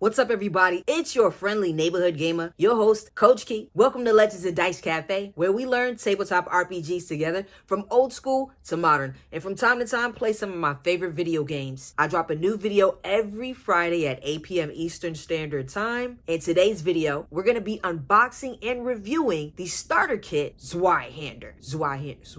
What's up, everybody? It's your friendly neighborhood gamer, your host, Coach Key. Welcome to Legends of Dice Cafe, where we learn tabletop RPGs together from old school to modern, and from time to time play some of my favorite video games. I drop a new video every Friday at 8 p.m. Eastern Standard Time. In today's video, we're going to be unboxing and reviewing the starter kit Zweihander. Zweihander.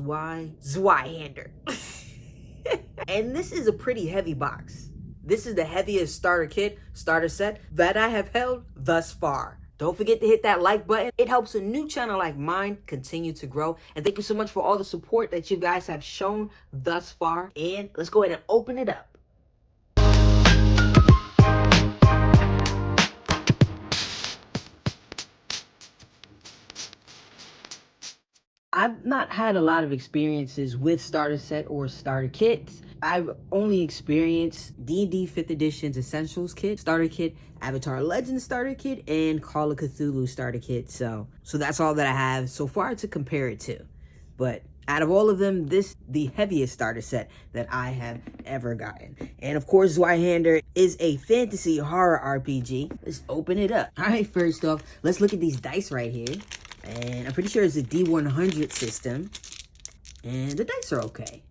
And this is a pretty heavy box. This is the heaviest starter set that I have held thus far. Don't forget to hit that like button. It helps a new channel like mine continue to grow. And thank you so much for all the support that you guys have shown thus far. And let's go ahead and open it up. I've not had a lot of experiences with starter set or starter kits. I've only experienced DnD 5th Edition's Essentials Kit, Starter Kit, Avatar Legends Starter Kit, and Call of Cthulhu Starter Kit. So that's all that I have so far to compare it to. But out of all of them, this the heaviest starter set that I have ever gotten. And of course, Zweihander is a fantasy horror RPG. Let's open it up. All right, first off, let's look at these dice right here. And I'm pretty sure it's a D100 system. And the dice are okay.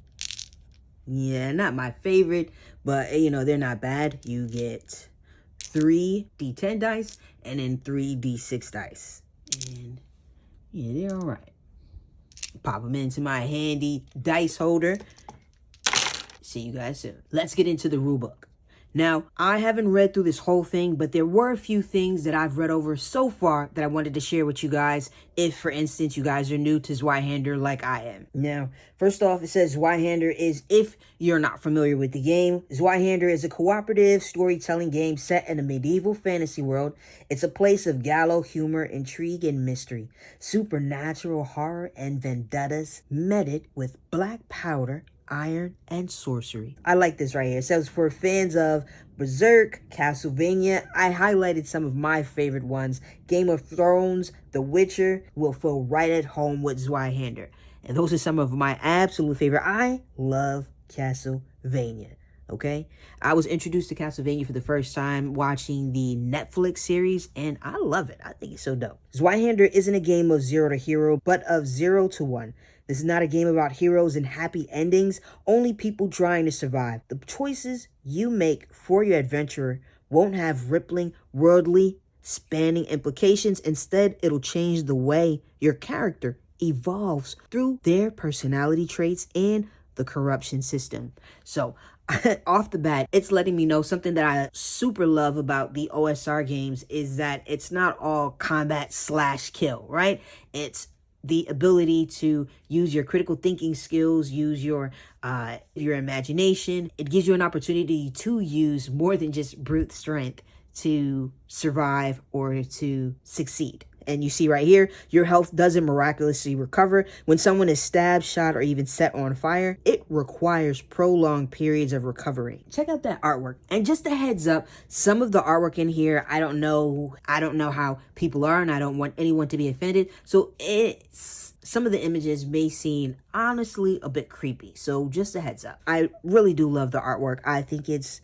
Yeah, not my favorite, but you know, they're not bad. You get 3 D10 dice and then 3 D6 dice. And yeah, they're all right. Pop them into my handy dice holder. See you guys soon. Let's get into the rulebook. Now, I haven't read through this whole thing, but there were a few things that I've read over so far that I wanted to share with you guys if, for instance, you guys are new to Zweihander like I am. Now, first off, it says Zweihander is, if you're not familiar with the game, Zweihander is a cooperative storytelling game set in a medieval fantasy world. It's a place of gallow humor, intrigue, and mystery, supernatural horror, and vendettas meted with black powder, iron, and sorcery. I like this right here. It says for fans of Berserk, Castlevania. I highlighted some of my favorite ones. Game of Thrones, The Witcher will feel right at home with Zweihander. And those are some of my absolute favorite. I love Castlevania. Okay, I was introduced to Castlevania for the first time watching the Netflix series, and I love it. I think it's so dope. Zweihander isn't a game of 0 to hero, but of 0 to 1. This is not a game about heroes and happy endings, only people trying to survive. The choices you make for your adventurer won't have rippling, worldly, spanning implications. Instead, it'll change the way your character evolves through their personality traits and the corruption system. So, off the bat, it's letting me know something that I super love about the OSR games is that it's not all combat / kill, right? It's the ability to use your critical thinking skills, use your imagination. It gives you an opportunity to use more than just brute strength to survive or to succeed. And you see right here, your health doesn't miraculously recover. When someone is stabbed, shot, or even set on fire, it requires prolonged periods of recovery. Check out that artwork. And just a heads up, some of the artwork in here, I don't know how people are, and I don't want anyone to be offended. So some of the images may seem honestly a bit creepy. So just a heads up. I really do love the artwork. I think it's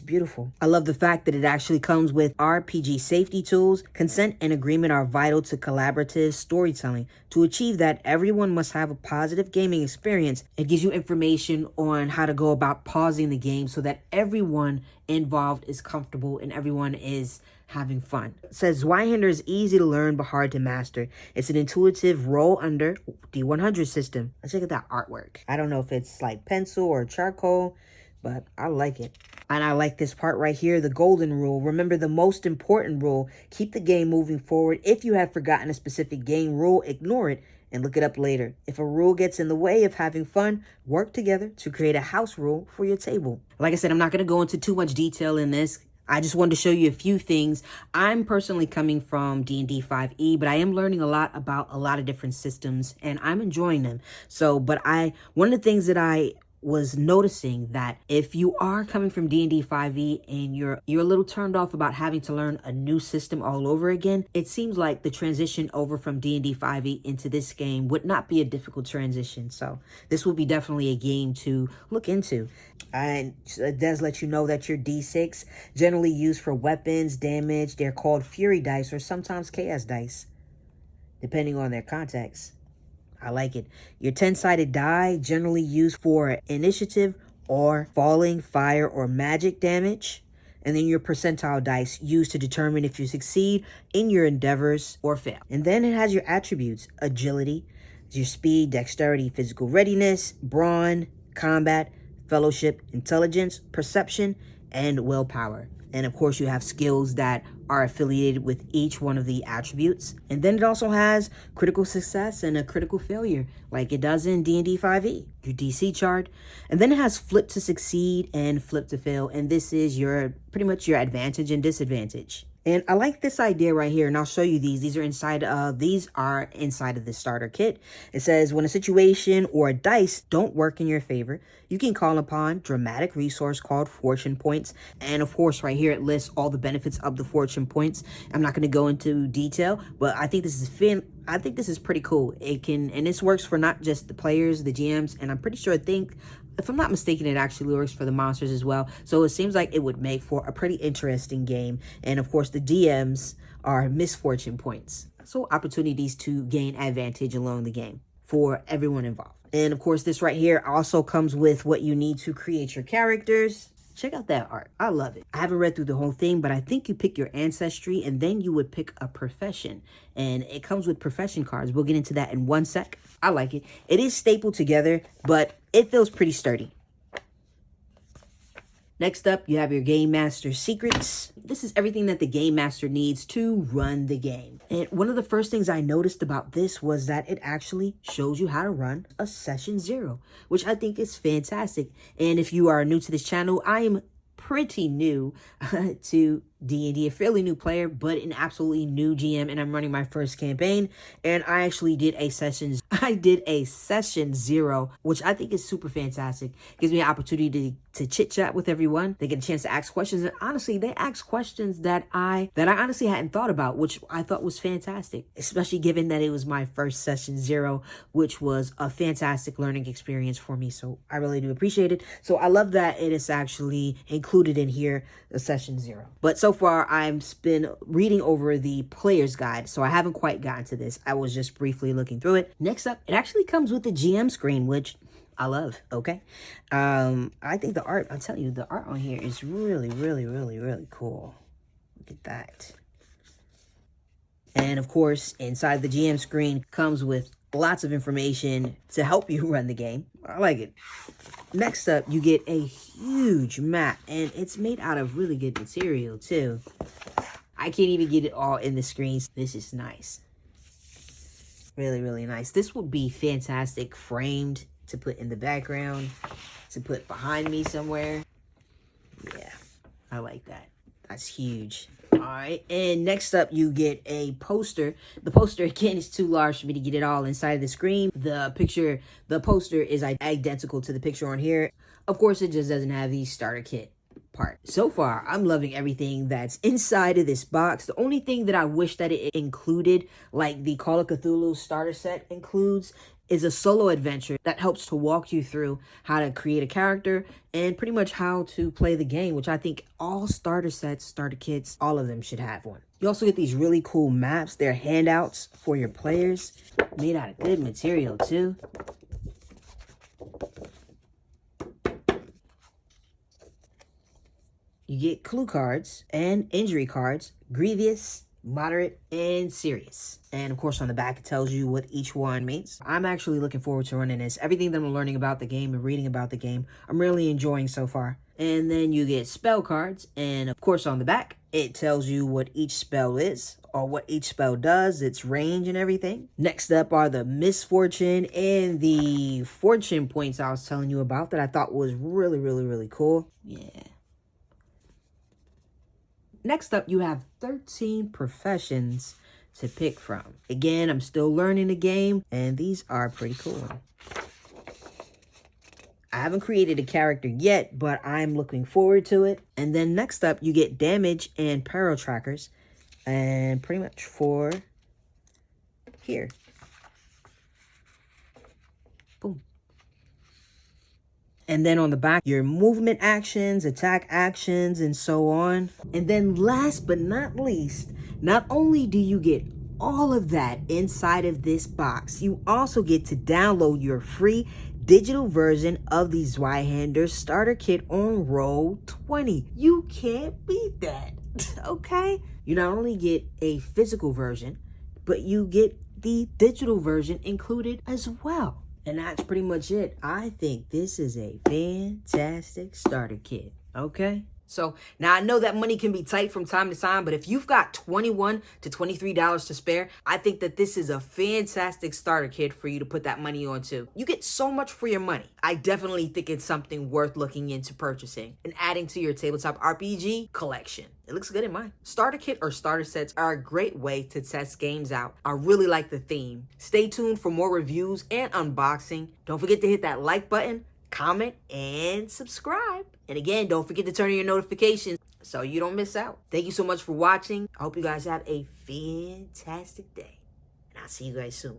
beautiful. I love the fact that it actually comes with RPG safety tools. Consent and agreement are vital to collaborative storytelling. To achieve that, everyone must have a positive gaming experience. It gives you information on how to go about pausing the game so that everyone involved is comfortable and everyone is having fun. It says Zweihander is easy to learn but hard to master. It's an intuitive roll under D100 system. Let's check out that artwork. I don't know if it's like pencil or charcoal, but I like it. And I like this part right here, the golden rule. Remember the most important rule. Keep the game moving forward. If you have forgotten a specific game rule, ignore it and look it up later. If a rule gets in the way of having fun, work together to create a house rule for your table. Like I said, I'm not going to go into too much detail in this. I just wanted to show you a few things. I'm personally coming from DnD 5e, but I am learning a lot about a lot of different systems, and I'm enjoying them. One of the things that I was noticing that if you are coming from D&D 5e and you're a little turned off about having to learn a new system all over again, it seems like the transition over from D&D 5e into this game would not be a difficult transition. So this will be definitely a game to look into. And it does let you know that your D6, generally used for weapons, damage, they're called Fury dice or sometimes Chaos dice, depending on their context. I like it. Your 10-sided die, generally used for initiative or falling, fire, or magic damage. And then your percentile dice, used to determine if you succeed in your endeavors or fail. And then it has your attributes: agility, your speed, dexterity, physical readiness, brawn, combat, fellowship, intelligence, perception, and willpower. And of course, you have skills that are affiliated with each one of the attributes. And then it also has critical success and a critical failure, like it does in D&D 5e, your DC chart. And then it has flip to succeed and flip to fail. And this is your pretty much your advantage and disadvantage. And I like this idea right here, and I'll show you these. These are inside of the starter kit. It says, when a situation or a dice don't work in your favor, you can call upon dramatic resource called fortune points. And of course, right here, it lists all the benefits of the fortune points. I'm not going to go into detail, but I think this is pretty cool. And this works for not just the players, the GMs, and I'm pretty sure, if I'm not mistaken, it actually works for the monsters as well. So it seems like it would make for a pretty interesting game. And of course, the DMs are misfortune points. So opportunities to gain advantage along the game for everyone involved. And of course, this right here also comes with what you need to create your characters. Check out that art. I love it. I haven't read through the whole thing, but I think you pick your ancestry and then you would pick a profession. And it comes with profession cards. We'll get into that in one sec. I like it. It is stapled together, but it feels pretty sturdy. Next up, you have your Game Master secrets. This is everything that the Game Master needs to run the game. And one of the first things I noticed about this was that it actually shows you how to run a Session 0, which I think is fantastic. And if you are new to this channel, I am pretty new to D&D, a fairly new player, but an absolutely new GM, and I'm running my first campaign. And I actually did a session 0, which I think is super fantastic. Gives me an opportunity to chit chat with everyone. They get a chance to ask questions, and honestly, they ask questions that I honestly hadn't thought about, which I thought was fantastic, especially given that it was my first Session 0, which was a fantastic learning experience for me. So I really do appreciate it. So I love that it is actually included in here, the Session 0. But so far, I've been reading over the player's guide, so I haven't quite gotten to this. I was just briefly looking through it. Next up, it actually comes with the GM screen, which I love, okay? I think the art, I'm telling you, the art on here is really, really, really, really cool. Look at that. And of course, inside the GM screen comes with lots of information to help you run the game. I like it. Next up, you get a huge map, and it's made out of really good material too. I can't even get it all in the screens. This is nice. Really, really nice. This would be fantastic framed to put in the background, to put behind me somewhere. Yeah, I like that. That's huge. All right, and next up, you get a poster. The poster, again, is too large for me to get it all inside of the screen. The poster is identical to the picture on here. Of course, it just doesn't have the starter kit part. So far, I'm loving everything that's inside of this box. The only thing that I wish that it included, like the Call of Cthulhu starter set includes, is a solo adventure that helps to walk you through how to create a character and pretty much how to play the game, which I think all starter sets, starter kits, all of them should have one. You also get these really cool maps. They're handouts for your players, made out of good material too. You get clue cards and injury cards, grievous, moderate, and serious. And of course, on the back, it tells you what each one means. I'm actually looking forward to running this. Everything that I'm learning about the game and reading about the game, I'm really enjoying so far. And then you get spell cards. And of course, on the back, it tells you what each spell is, or what each spell does, its range and everything. Next up are the misfortune and the fortune points I was telling you about that I thought was really, really, really cool. Yeah. Next up, you have 13 professions to pick from. Again, I'm still learning the game, and these are pretty cool. I haven't created a character yet, but I'm looking forward to it. And then next up, you get damage and peril trackers. And pretty much for here. Boom. And then on the back, your movement actions, attack actions, and so on. And then last but not least, not only do you get all of that inside of this box, you also get to download your free digital version of the Zweihander Starter Kit on Roll20. You can't beat that, okay? You not only get a physical version, but you get the digital version included as well. And that's pretty much it. I think this is a fantastic starter kit, okay? So now I know that money can be tight from time to time, but if you've got $21 to $23 to spare, I think that this is a fantastic starter kit for you to put that money onto. You get so much for your money. I definitely think it's something worth looking into purchasing and adding to your tabletop RPG collection. It looks good in mine. Starter kit or starter sets are a great way to test games out. I really like the theme. Stay tuned for more reviews and unboxing. Don't forget to hit that like button, comment, and subscribe. And again, don't forget to turn on your notifications so you don't miss out. Thank you so much for watching. I hope you guys have a fantastic day. And I'll see you guys soon.